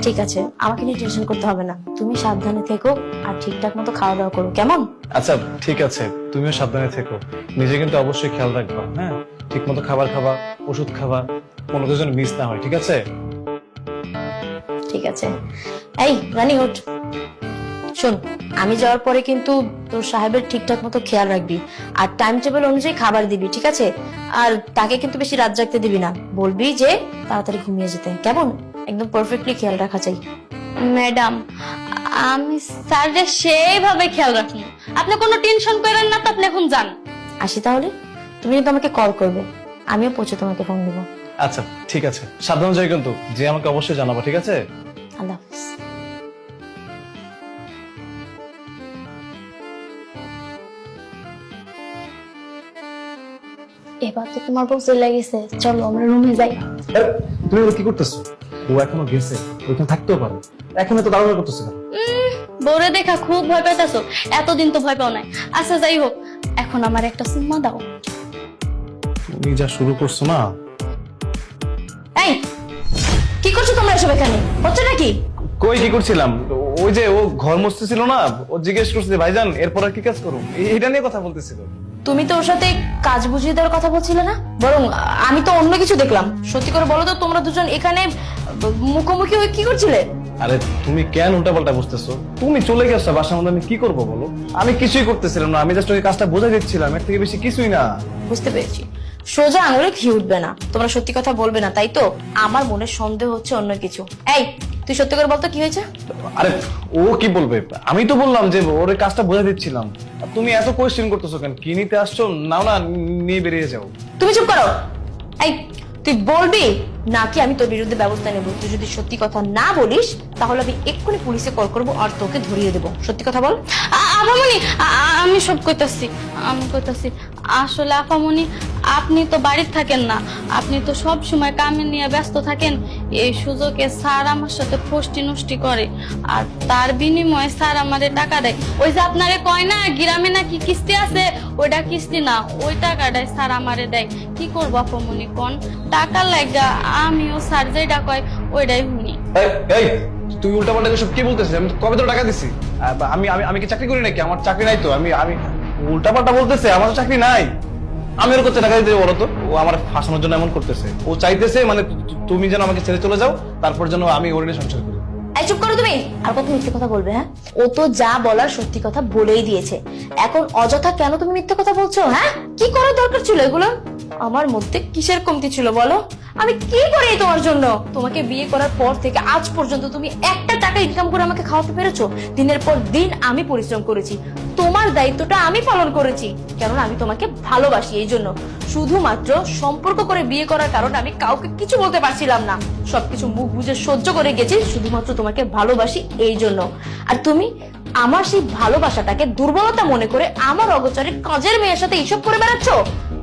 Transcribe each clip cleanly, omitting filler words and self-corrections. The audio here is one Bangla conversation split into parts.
ঠিক আছে, আমাকে নিয়ে টেনশন করতে হবে না। তুমি সাবধানে থেকো আর ঠিকঠাক মতো খাওয়া দাওয়া করো, কেমন? আচ্ছা ঠিক আছে, তুমিও সাবধানে থেকো, নিজে কিন্তু অবশ্যই খেয়াল রাখবা। হ্যাঁ, ঠিক মতো খাবার খাবা, ওষুধ খাবা, কোনো কিছু যেন মিস না হয়, ঠিক আছে? ঠিক আছে। এই রানী ওঠ, শোন, আমি যাওয়ার পরে কিন্তু তোর সাহেবের ঠিকঠাক মতো খেয়াল রাখবি আর টাইম টেবিল অনুযায়ী খাবার দিবি, ঠিক আছে? আর তাকে কিন্তু বেশি রাত জাগতে দিবি না, বলবি যে তাড়াতাড়ি ঘুমিয়ে যেতে, কেমন? একদম পারফেক্টলি খেয়াল রাখা চাই। ম্যাডাম, আমি স্যারের সেইভাবে খেয়াল রাখি, আপনি কোনো টেনশন করেন না তো, আপনি এখন যান। আসি তাহলে, তুমি কিন্তু আমাকে কল করবে, আমিও পৌঁছে তোমাকে ফোন দিব। আচ্ছা ঠিক আছে, সাবধানে যাই কিন্তু, যে আমাকে অবশ্যই জানাবো, ঠিক আছে? আল্লাহ হাফিজ। এবার তো তোমার বউ চলে গেছে, চলো আমরা রুমে যাই। তুমি ওর কি করতেছো? ও এখনো গেছে, ওইখানে থাকতেও পারে, এখন তো দাঁড়ানো করতেছো কেন? বউরে দেখা খুব ভয় পেতেছো, এতদিন তো ভয় পাও নাই। আচ্ছা যাই হোক, এখন আমার একটা সুম্মা দাও। তুমি যা শুরু করছো না। এই কি করছো তোমরা এসব এখানে, হচ্ছে নাকি? কই কি করছিলাম, ওই যে ও ঘর মুছতেছিল না, ও জিজ্ঞেস করছে ভাইজান এরপর আর কি কাজ করো, এটা নিয়ে কথা বলতেছিল। তুমি তো ওর সাথে কাজ বুঝিয়ে দেওয়ার কথা বলছিলে না, বরং আমি তো অন্য কিছু দেখলাম। সত্যি করে বলো তো, তোমরা দুজন এখানে মুখোমুখি হয়ে কি করছিলে? আরে তুমি কেন উল্টাপাল্টা বুঝতেছো? তুমি চলে গেছো বাসার মধ্যে, আমি কি করবো বলো? আমি কিছুই করতেছিলাম না, আমি জাস্ট ওই কাজটা বোঝাই দিচ্ছিলাম, এর থেকে বেশি কিছুই না। বুঝতে পেরেছি, সোজা আঙুলে ঘি উঠবে না, তোমরা সত্যি কথা বলবে না, তাই তো? আমার মনে সন্দেহ হচ্ছে অন্য কিছু। এই তুই সত্যি করে বলতো কি হয়েছে? আরে ও কি বলবে, আমি তো বললাম যে ওর এই কাজটা বোঝাই দিচ্ছিলাম। আর তুমি এত কোয়েশ্চেন করতেছো কেন? কি নিতে আসছো? নাও না, নিয়ে বেরিয়ে যাও। তুমি চুপ করো। এই তুই বলবি নাকি আমি তোর বিরুদ্ধে ব্যবস্থা নেব? তুই যদি সত্যি কথা না বলিস তাহলে আমি এক্ষুনি পুলিশে কল করবো আর তোকে ধরিয়ে দেবো। সত্যি কথা বল। আপামনি, আমি সব কইতাছি, আমি কইতাছি। আসলে আপামনি, আপনি তো বাড়িতে থাকেন না, আপনি তো সব সময় কামে নিয়ে ব্যস্ত থাকেন। এই সুযোগে স্যার আমার সাথে ফষ্টি নষ্টি করে, আর তার বিনিময়ে স্যার আমারে টাকা দেয়। ওই যে আপনারে কয় না গ্রামে নাকি কিস্তি আছে, ওইটা কিস্তি না, ওই টাকাটাই স্যার আমারে দেয়। কি করবো আপামনি কোন, টাকা লাগা আমিও স্যার যেটা কয় ওইটাই শুনি। এই তুই উল্টাপাল্টা সব কি বলতেছিস? আমি তো কবে তো টাকা দিছি। আমি আমি আমি কি চাকরি করি নাকি? আমার চাকরি নাই তো। আমি আমি উল্টাপাল্টা বলতেছে, আমার তো চাকরি নাই। আমি ওর কাছে টাকা দিতে বলো তো? ও আমার ফাঁসানোর জন্য এমন করতেছে। ও চাইতেছে মানে তুমি যেন আমাকে ছেড়ে চলে যাও, তারপর যেন আমি ওর নিয়ে সংসার করি। এই চুপ করো তুমি, আর কত মিথ্যে কথা বলবে? হ্যাঁ, ও তো যা বলার সত্যি কথা বলেই দিয়েছে, এখন অযথা কেন তুমি মিথ্যে কথা বলছো? হ্যাঁ, কি করার দরকার ছিল এগুলো? আমার মধ্যে কিসের কমতি ছিল বলো? আমি কি করি তোমার জন্য? তোমাকে বিয়ে করার পর থেকে আজ পর্যন্ত তুমি একটা টাকা ইনকাম করে আমাকে খাওয়াতে পেরেছো? দিনের পর দিন আমি পরিশ্রম করেছি, তোমার দায়িত্বটা আমি পালন করেছি, কেননা আমি তোমাকে ভালোবাসি। এই জন্য শুধুমাত্র সম্পর্ক করে বিয়ে করার কারণে আমি কাউকে কিছু বলতে পারছিলাম না, সবকিছু মুখ বুঝে সহ্য করে গেছি, শুধুমাত্র তোমাকে ভালোবাসি এই জন্য। আর তুমি আমার সেই ভালোবাসাটাকে দুর্বলতা মনে করে আমার অগোচরে কাজের মেয়ের সাথে এইসব করে বেড়াচ্ছ।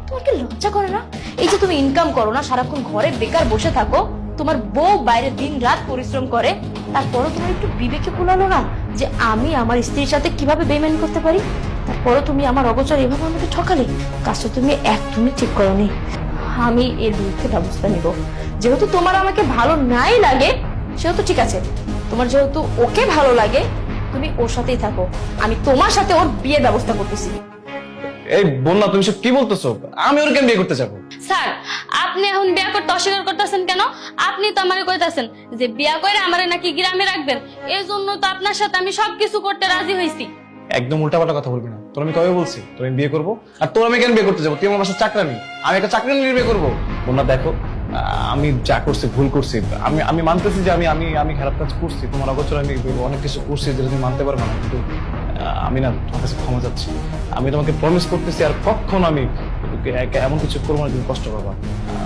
তোমার কি লজ্জা করে না? এই যে তুমি ইনকাম করো না, সারাক্ষণ ঘরে বেকার বসে থাকো, তোমার বউ বাইরে দিন রাত পরিশ্রম করে, তারপরও তোমার একটু বিবেকে কুলালো না যে আমি আমার স্ত্রীর সাথে কিভাবে বেইমানি করতে পারি? তারপরও তুমি আমার অগোচর এভাবে আমাকে ঠকালে, কাজটা তুমি একদমই ঠিক করোনি। আমি এর বিরুদ্ধে ব্যবস্থা নিব। যেহেতু তোমার আমাকে ভালো নাই লাগে, সেহেতু ঠিক আছে, তোমার যেহেতু ওকে ভালো লাগে তুমি ওর সাথেই থাকো, আমি তোমার সাথে ওর বিয়ের ব্যবস্থা করতেছি। এই বন্যা, তুমি সব কি বলতেছো? আমি ওর কেন বিয়ে করতে যাবো? স্যার, আপনি এখন বিয়া করতে অস্বীকার করতেছেন কেন? আপনি তো আমারে কইতাছেন যে বিয়া করে আমারে নাকি গ্রামে রাখবেন, এই জন্য তো আপনার সাথে আমি সবকিছু করতে রাজি হয়েছি। একদম উল্টাপাল্টা কথা বলবি না। তোর আমি কবে বলছি তোর আমি বিয়ে করবো? আর তোর আমি কেন বিয়ে করতে যাবো? তুই আমার বাসার চাকরানি, আমি একটা চাকরানি নিয়ে বিয়ে করবো? বন্যা দেখো, আমি যা করছি ভুল করছি, আমি আমি মানতেছি যে আমি আমি আমি খারাপ কাজ করছি, তোমার অগোচর আমি অনেক কিছু করছি যেটা তুমি মানতে পারবে না, কিন্তু আমি না তোমার কাছে ক্ষমা চাচ্ছি। আমি তোমাকে প্রমিস করতেছি আর কখনো আমি এমন কিছু করবো না তুমি কষ্ট পাবা।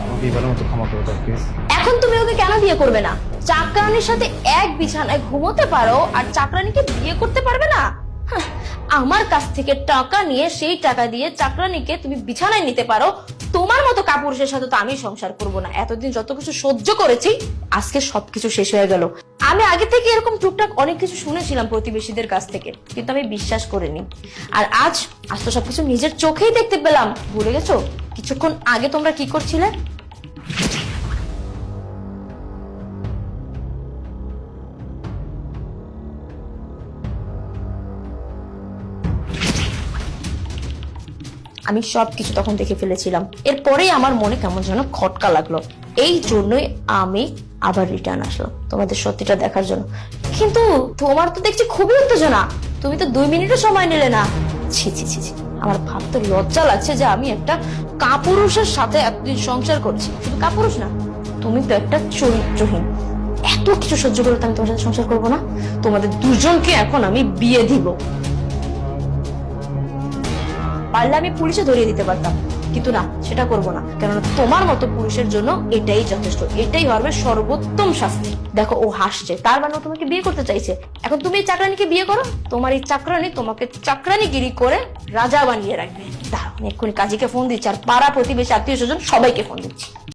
আমাকে এবারের মতো ক্ষমা করে দাও প্লিজ। এখন তুমি ওকে কেন বিয়ে করবে না? চাকরানির সাথে এক বিছানায় ঘুমোতে পারো আর চাকরানিকে বিয়ে করতে পারবে না? হাহ, আমার কাছ থেকে টাকা নিয়ে সেই টাকা দিয়ে চাকরানিকে তুমি বিছানায় নিতে পারো, তোমার মতো কাপুরুষের সাথে তো আমি সংসার করব না। এতদিন যত কিছু সহ্য করেছি, আজকে সবকিছু শেষ হয়ে গেল। আমি আগে থেকে এরকম টুকটাক অনেক কিছু শুনেছিলাম প্রতিবেশীদের কাছ থেকে, কিন্তু আমি বিশ্বাস করিনি। আর আজ আজ তো সবকিছু নিজের চোখেই দেখতে পেলাম। ভুলে গেছো কিছুক্ষণ আগে তোমরা কি করছিলে? আমি সবকিছু তখন দেখে ফেলেছিলাম। এরপরেই আমার মনে কেমন যেন খটকা লাগলো, এই জন্যই আমি আবার রিটার্ন আসলো তোমাদের সত্যিটা দেখার জন্য। কিন্তু তোমার তো দেখছি খুবই উত্তেজনা, তুমি তো 2 মিনিটও সময় নিলে না। ছি ছি ছি ছি, আমার ভাবতে লজ্জা লাগছে যে আমি একটা কাপুরুষের সাথে এতদিন সংসার করছি। শুধু কাপুরুষ না, তুমি তো একটা চরিত্রহীন। এত কিছু সহ্য করে তো আমি তোমার সাথে সংসার করবো না। তোমাদের দুজনকে এখন আমি বিয়ে দিব। পারলে আমি পুলিশে ধরিয়ে দিতে পারতাম, কিন্তু না, সেটা করবো না। কেননা তোমার মতো পুরুষের জন্য এটাই যথেষ্ট, এটাই হবে সর্বোত্তম শাস্তি। দেখো ও হাসছে, তার মানে ও তোমাকে বিয়ে করতে চাইছে। এখন তুমি এই চাকরানিকে বিয়ে করো, তোমার এই চাকরানি তোমাকে চাকরানিগিরি করে রাজা বানিয়ে রাখবে। দাঁড়াও, আমি এক্ষুনি কাজীকে ফোন দিচ্ছি, আর পাড়া প্রতিবেশী আত্মীয় স্বজন সবাইকে ফোন দিচ্ছি।